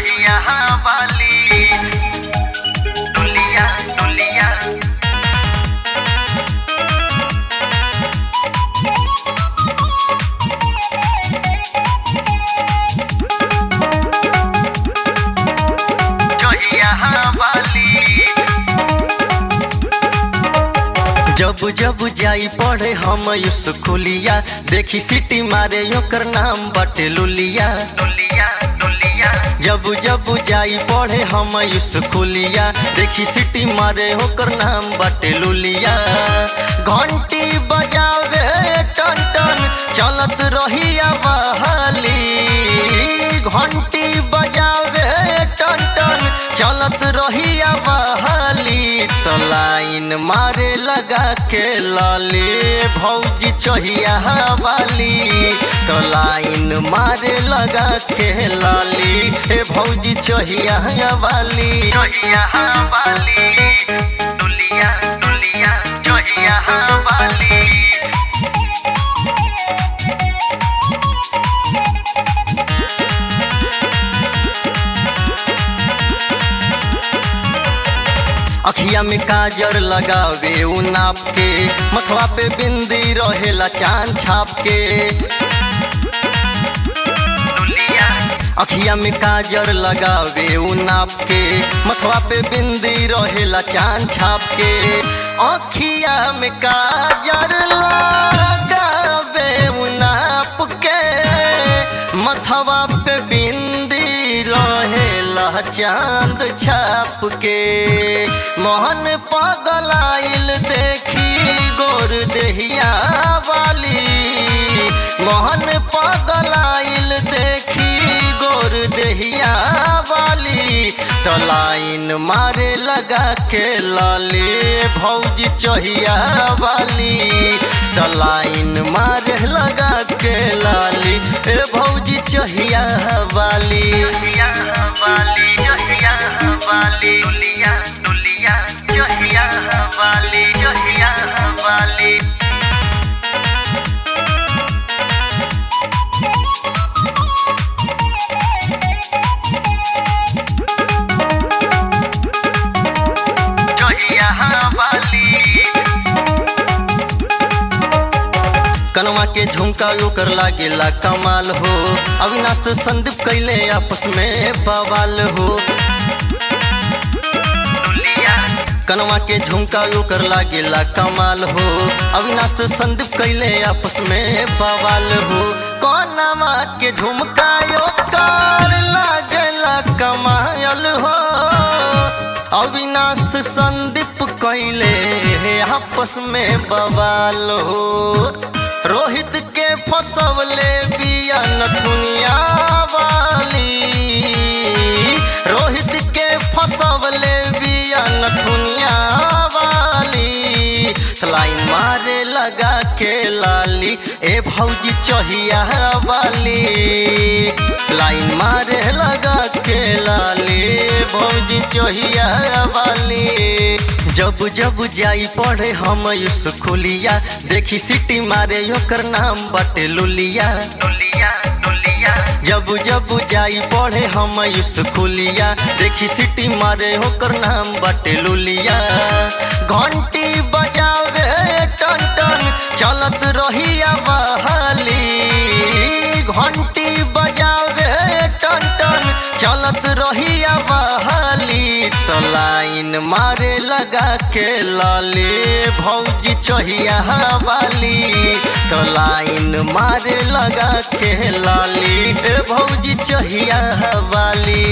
चहिया वाली डोलिया डोलिया जब जब जाई पढ़े हम स्कूलिया देखी सिटी मारे ओकर नाम बाटे लुलिया लुलिया लुलिया। जब जब जाई पढ़े हम स्कूलिया देखी सिटी मारे ओकर नाम बाटे लुलिया। घंटी बजावे टन टन चलत रहिया बहाली, घंटी बजावे टन टन चलत रहिया बहाली। तो लाइन मारे लगा के लाली भौजी चहिया वाली, तो लाइन मारे लगा के लाली हे भौजी चहिया वाली चहिया वाली डोलिया डोलिया चहिया वाली। अखिया में काजर लगावे उ नाप के, मथवा पे बिंदी रहेला चांद छाप के। अखिया में काजर लगावे उ नाप के, मथवा पे बिंदी रहेला चांद छाप के। अखिया में काजर लगावे उ नाप के, मथवा पे बिंदी रहेला चांद छाप के। मोहन पागल आइल देखी गोर देहिया वाली, मोहन पागल आइल देखी गोर देहिया वाली। तो लाइन मारे लगा के लाली भौजी चहिया वाली, तो लाइन मारे लगा के लाली ए भौजी चहिया वाली चहिया वाली चहिया वाली डोलिया डोलिया चहिया वाली चहिया वाली। कनवा के झुमका ओकर लागेला कमाल हो, अविनाश संदीप कैले आपस में बवाल हो। कनवा के झुमका ओकर लागेला कमाल हो, अविनाश संदीप कैले आपस में बवाल हो। कनवा के झुमका ओकर लागेला कमाल हो, अविनाश संदीप कैले आपस में बवाल हो। रोहित के फसवले बिया नथुनिया वाली, रोहित के फसवले बिया नथुनिया वाली। लाइन मारे लगा के लाली ए भौजी चहिया वाली, लाइन मारे लगा के लाली भौजी चहिया वाली। जब जब जाई पढ़े हम स्कूलिया देखी सिटी मारे ओकर नाम बाटे लुलिया लुलिया लुलिया। जब जब जाई पढ़े हम स्कूलिया देखी सिटी मारे ओकर नाम बाटे लुलिया। घंटी बजावे टन टन चलत रहिया बहाली, घंटी बजावे टन टन चलत रहिया बहाली। तो लाइन मारे लगा के लाली भौजी चहिया वाली, तो लाइन मारे लगा के लाली भौजी चहिया वाली।